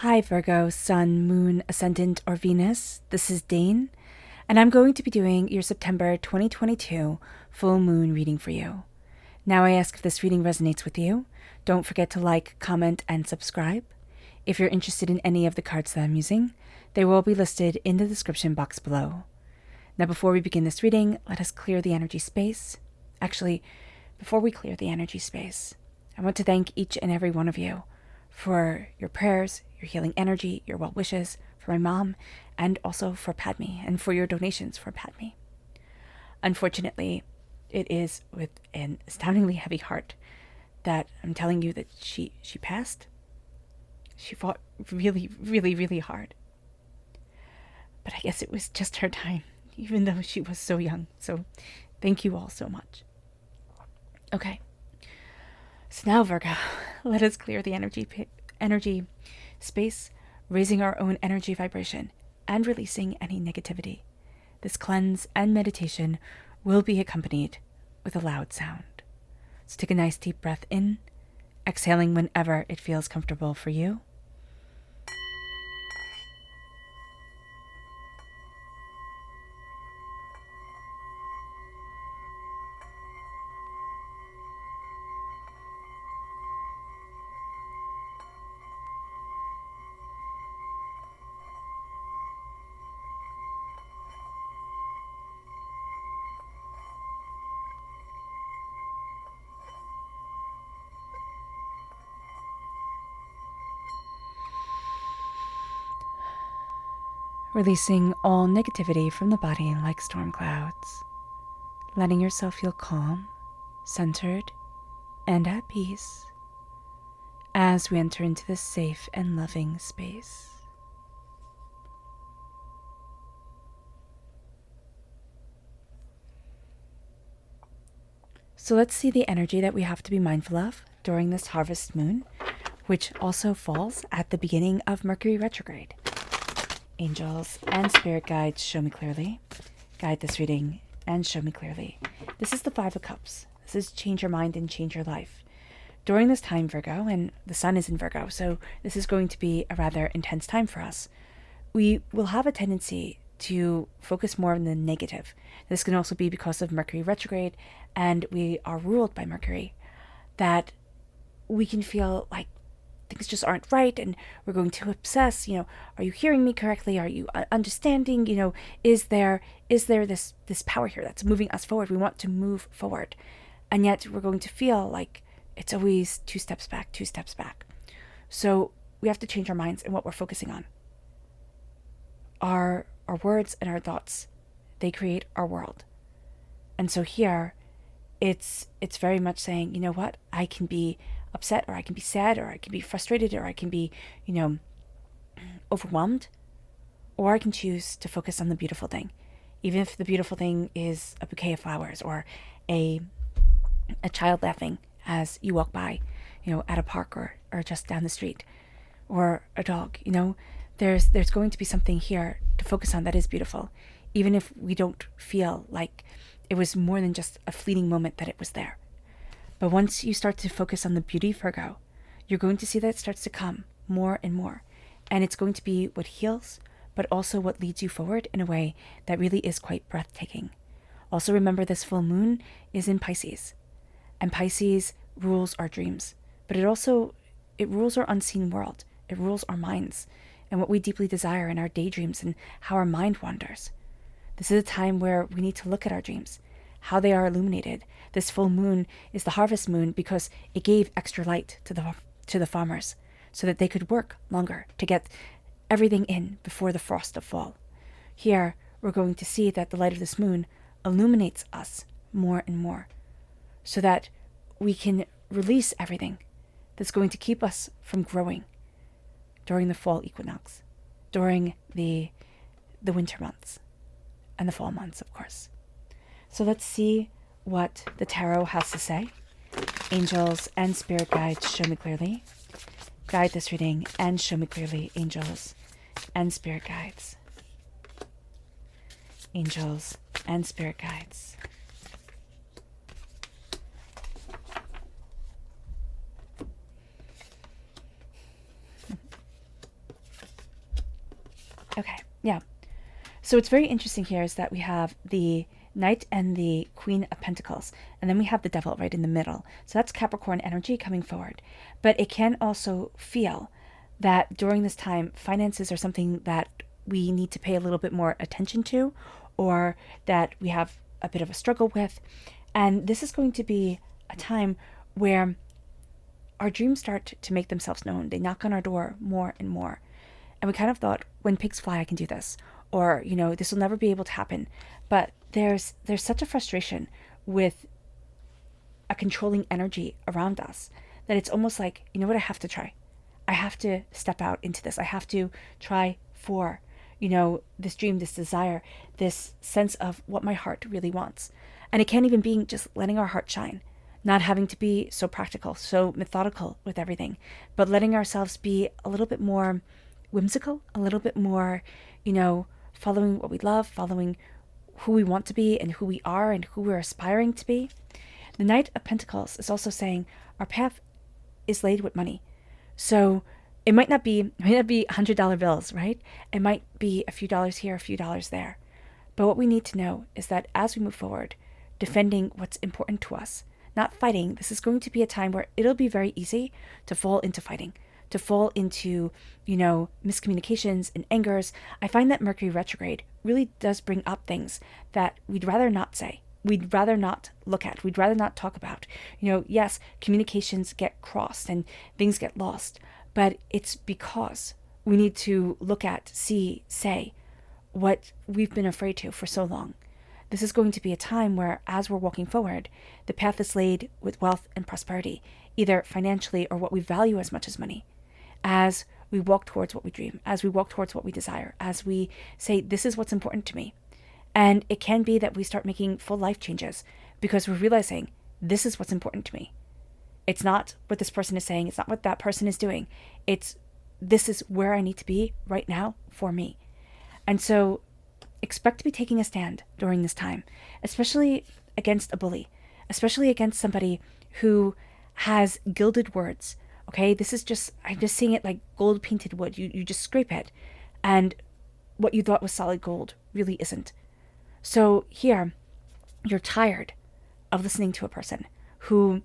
Hi Virgo, Sun, Moon, Ascendant, or Venus. This is Dane, and I'm going to be doing your September 2022 full moon reading for you. Now I ask if this reading resonates with you. Don't forget to like, comment, and subscribe. If you're interested in any of the cards that I'm using, they will be listed in the description box below. Now before we begin this reading, let us clear the energy space. Actually, before we clear the energy space, I want to thank each and every one of you for your prayers, your healing energy, your well wishes for my mom, and also for Padme, and for your donations for Padme. Unfortunately, it is with an astoundingly heavy heart that I'm telling you that she passed. She fought really, really, really hard. But I guess it was just her time, even though she was so young. So thank you all so much. Okay. So now, Virgo, let us clear the energy space, raising our own energy vibration and releasing any negativity. This cleanse and meditation will be accompanied with a loud sound. So take a nice deep breath in, exhaling whenever it feels comfortable for you. Releasing all negativity from the body like storm clouds. Letting yourself feel calm, centered, and at peace as we enter into this safe and loving space. So let's see the energy that we have to be mindful of during this harvest moon, which also falls at the beginning of Mercury retrograde. Angels and spirit guides, show me clearly. Guide this reading and show me clearly. This is the Five of Cups. This is change your mind and change your life. During this time, Virgo, and the sun is in Virgo, so this is going to be a rather intense time for us. We will have a tendency to focus more on the negative. This can also be because of Mercury retrograde, and we are ruled by Mercury, that we can feel like things just aren't right, and we're going to obsess, are you hearing me correctly? Are you understanding? Is there this power here that's moving us forward? We want to move forward, and yet we're going to feel like it's always two steps back. So we have to change our minds and what we're focusing on. Our words and our thoughts, they create our world. And so here, it's very much saying, you know what, I can be upset, or I can be sad, or I can be frustrated, or I can be, overwhelmed, or I can choose to focus on the beautiful thing. Even if the beautiful thing is a bouquet of flowers, or a child laughing as you walk by, at a park or just down the street, or a dog, there's going to be something here to focus on that is beautiful, even if we don't feel like it was more than just a fleeting moment that it was there. But once you start to focus on the beauty, Virgo, you're going to see that it starts to come more and more. And it's going to be what heals, but also what leads you forward in a way that really is quite breathtaking. Also remember, this full moon is in Pisces. And Pisces rules our dreams. But it rules our unseen world. It rules our minds and what we deeply desire in our daydreams and how our mind wanders. This is a time where we need to look at our dreams, how they are illuminated. This full moon is the harvest moon because it gave extra light to the farmers so that they could work longer to get everything in before the frost of fall. Here, we're going to see that the light of this moon illuminates us more and more so that we can release everything that's going to keep us from growing during the fall equinox, during the winter months, and the fall months, of course. So let's see what the tarot has to say. Angels and spirit guides, show me clearly. Guide this reading and show me clearly, angels and spirit guides. Angels and spirit guides. Okay, yeah. So what's very interesting here is that we have the Knight and the Queen of Pentacles, and then we have the Devil right in the middle. So that's Capricorn energy coming forward. But it can also feel that during this time, finances are something that we need to pay a little bit more attention to, or that we have a bit of a struggle with. And this is going to be a time where our dreams start to make themselves known. They knock on our door more and more. And we kind of thought, when pigs fly, I can do this. Or, this will never be able to happen. But there's such a frustration with a controlling energy around us that it's almost like, you know what, I have to try. I have to step out into this. I have to try for, this dream, this desire, this sense of what my heart really wants. And it can't even be just letting our heart shine, not having to be so practical, so methodical with everything, but letting ourselves be a little bit more whimsical, a little bit more, following what we love, following who we want to be and who we are and who we're aspiring to be. The Knight of Pentacles is also saying our path is laid with money. So it might not be $100 bills, right? It might be a few dollars here, a few dollars there. But what we need to know is that as we move forward, defending what's important to us, not fighting, this is going to be a time where it'll be very easy to fall into fighting, to fall into, miscommunications and angers. I find that Mercury retrograde really does bring up things that we'd rather not say. We'd rather not look at. We'd rather not talk about. Yes, communications get crossed and things get lost, but it's because we need to look at, see, say what we've been afraid to for so long. This is going to be a time where, as we're walking forward, the path is laid with wealth and prosperity, either financially or what we value as much as money. As we walk towards what we dream, as we walk towards what we desire, as we say, this is what's important to me. And it can be that we start making full life changes because we're realizing this is what's important to me. It's not what this person is saying. It's not what that person is doing. This is where I need to be right now for me. And so expect to be taking a stand during this time, especially against a bully, especially against somebody who has gilded words. Okay, I'm just seeing it like gold painted wood. You just scrape it, and what you thought was solid gold really isn't. So here, you're tired of listening to a person who's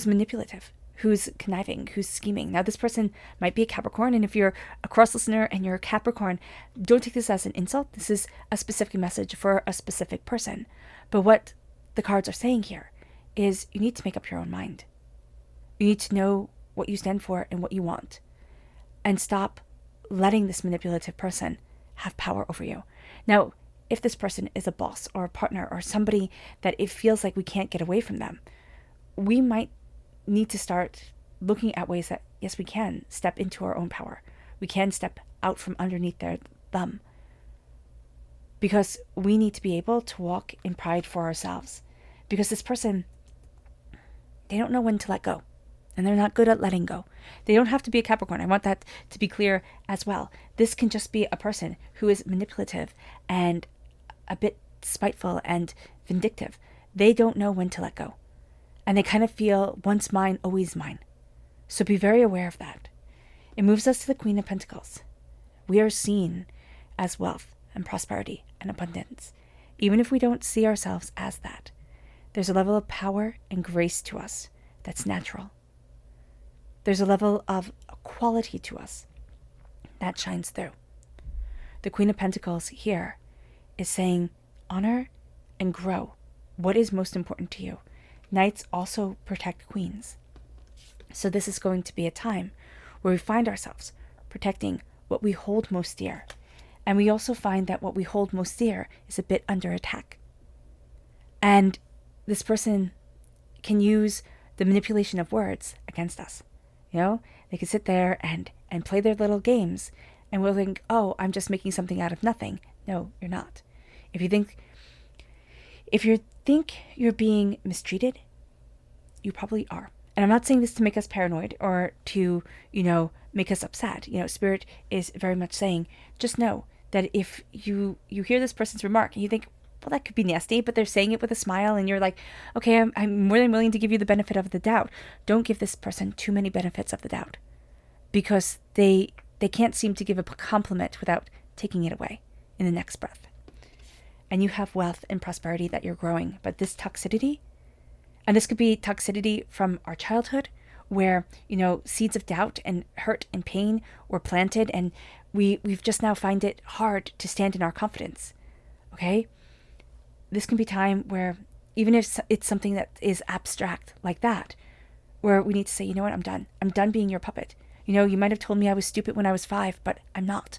manipulative, who's conniving, who's scheming. Now, this person might be a Capricorn, and if you're a cross listener and you're a Capricorn, don't take this as an insult. This is a specific message for a specific person. But what the cards are saying here is you need to make up your own mind. You need to know what you stand for and what you want, and stop letting this manipulative person have power over you. Now, if this person is a boss or a partner or somebody that it feels like we can't get away from them, we might need to start looking at ways that, yes, we can step into our own power. We can step out from underneath their thumb, because we need to be able to walk in pride for ourselves. Because this person, they don't know when to let go, and they're not good at letting go. They don't have to be a Capricorn. I want that to be clear as well. This can just be a person who is manipulative and a bit spiteful and vindictive. They don't know when to let go. And they kind of feel once mine, always mine. So be very aware of that. It moves us to the Queen of Pentacles. We are seen as wealth and prosperity and abundance, even if we don't see ourselves as that. There's a level of power and grace to us that's natural. There's a level of quality to us that shines through. The Queen of Pentacles here is saying, honor and grow what is most important to you. Knights also protect queens. So this is going to be a time where we find ourselves protecting what we hold most dear. And we also find that what we hold most dear is a bit under attack. And this person can use the manipulation of words against us. They can sit there and play their little games, and we'll think, oh, I'm just making something out of nothing. No, you're not. If you think you're being mistreated, you probably are. And I'm not saying this to make us paranoid or to, make us upset. Spirit is very much saying, just know that if you hear this person's remark and you think, well, that could be nasty, but they're saying it with a smile, and you're like, okay, I'm more than willing to give you the benefit of the doubt. Don't give this person too many benefits of the doubt, because they can't seem to give a compliment without taking it away in the next breath. And you have wealth and prosperity that you're growing. But this toxicity, and this could be toxicity from our childhood, where, seeds of doubt and hurt and pain were planted, and we've just now find it hard to stand in our confidence. Okay? This can be time where, even if it's something that is abstract like that, where we need to say, you know what, I'm done. I'm done being your puppet. You might have told me I was stupid when I was 5, but I'm not.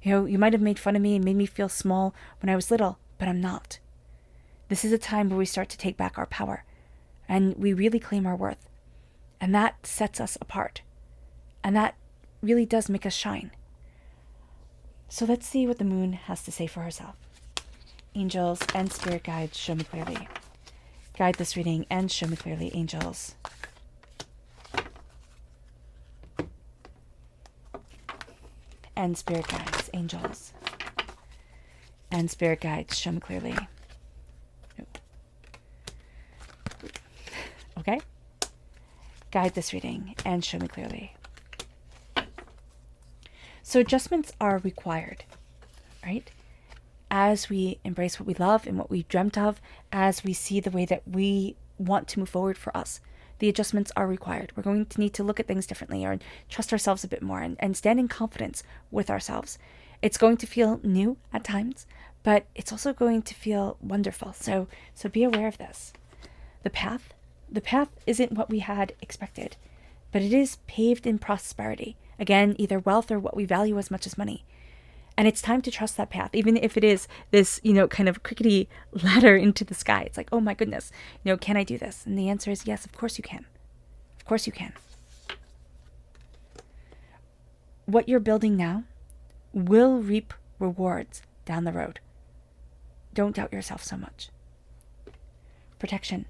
You might have made fun of me and made me feel small when I was little, but I'm not. This is a time where we start to take back our power, and we really claim our worth. And that sets us apart. And that really does make us shine. So let's see what the moon has to say for herself. Angels and spirit guides, show me clearly. Guide this reading and show me clearly, angels. And spirit guides, angels. And spirit guides, show me clearly. Okay? Guide this reading and show me clearly. So adjustments are required, right? As we embrace what we love and what we dreamt of, as we see the way that we want to move forward for us, the adjustments are required. We're going to need to look at things differently, or trust ourselves a bit more, and stand in confidence with ourselves. It's going to feel new at times, but it's also going to feel wonderful. So be aware of this. The path isn't what we had expected, but it is paved in prosperity. Again, either wealth or what we value as much as money. And it's time to trust that path, even if it is this, kind of crickety ladder into the sky. It's like, oh my goodness, can I do this? And the answer is yes, of course you can. Of course you can. What you're building now will reap rewards down the road. Don't doubt yourself so much. Protection.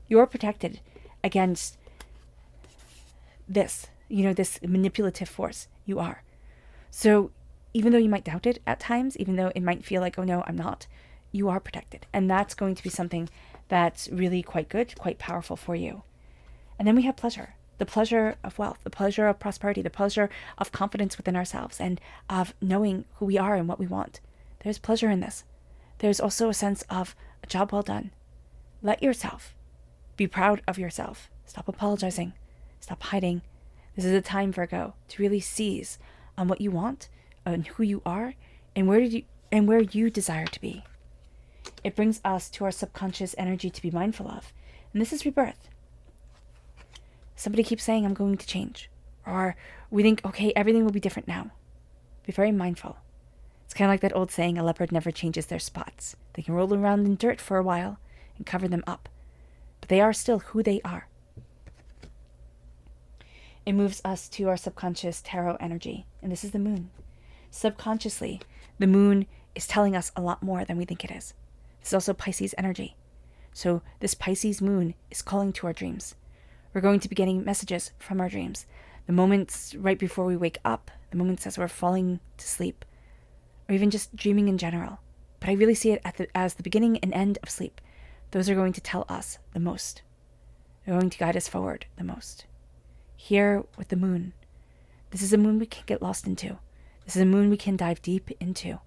You're protected against this, this manipulative force. You are. So even though you might doubt it at times, even though it might feel like, oh no, I'm not, you are protected. And that's going to be something that's really quite good, quite powerful for you. And then we have pleasure. The pleasure of wealth, the pleasure of prosperity, the pleasure of confidence within ourselves, and of knowing who we are and what we want. There's pleasure in this. There's also a sense of a job well done. Let yourself be proud of yourself. Stop apologizing. Stop hiding. This is a time, Virgo, to really seize on what you want, on who you are, and where you desire to be. It brings us to our subconscious energy to be mindful of. And this is rebirth. Somebody keeps saying, I'm going to change. Or we think, okay, everything will be different now. Be very mindful. It's kind of like that old saying, a leopard never changes their spots. They can roll around in dirt for a while and cover them up, but they are still who they are. It moves us to our subconscious tarot energy, and this is the moon. Subconsciously, the moon is telling us a lot more than we think it is. This is also Pisces energy. So this Pisces moon is calling to our dreams. We're going to be getting messages from our dreams. The moments right before we wake up, the moments as we're falling to sleep, or even just dreaming in general. But I really see it as the beginning and end of sleep. Those are going to tell us the most. They're going to guide us forward the most. Here with the moon, this is a moon we can get lost into. This is a moon we can dive deep into,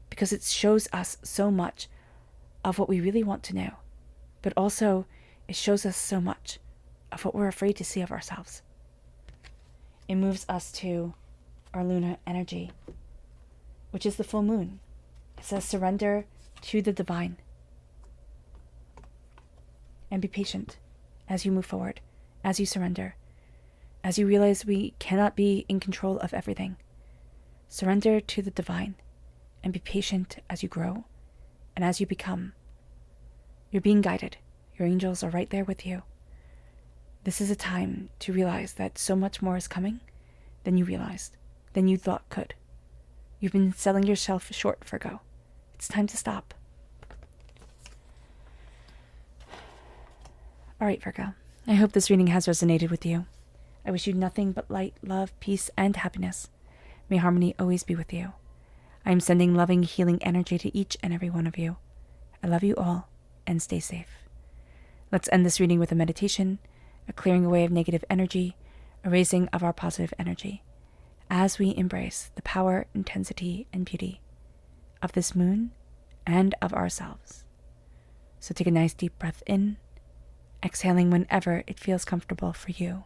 because it shows us so much of what we really want to know, but also it shows us so much of what we're afraid to see of ourselves. It moves us to our lunar energy, which is the full moon. It says surrender to the divine. And be patient as you move forward, as you surrender, as you realize we cannot be in control of everything. Surrender to the divine and be patient as you grow and as you become. You're being guided. Your angels are right there with you. This is a time to realize that so much more is coming than you realized, than you thought could. You've been selling yourself short, Virgo. It's time to stop. All right, Virgo. I hope this reading has resonated with you. I wish you nothing but light, love, peace, and happiness. May harmony always be with you. I am sending loving, healing energy to each and every one of you. I love you all, and stay safe. Let's end this reading with a meditation, a clearing away of negative energy, a raising of our positive energy. as we embrace the power, intensity, and beauty of this moon and of ourselves. So take a nice deep breath in, exhaling whenever it feels comfortable for you.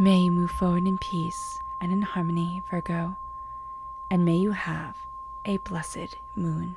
May you move forward in peace and in harmony, Virgo, and may you have a blessed moon.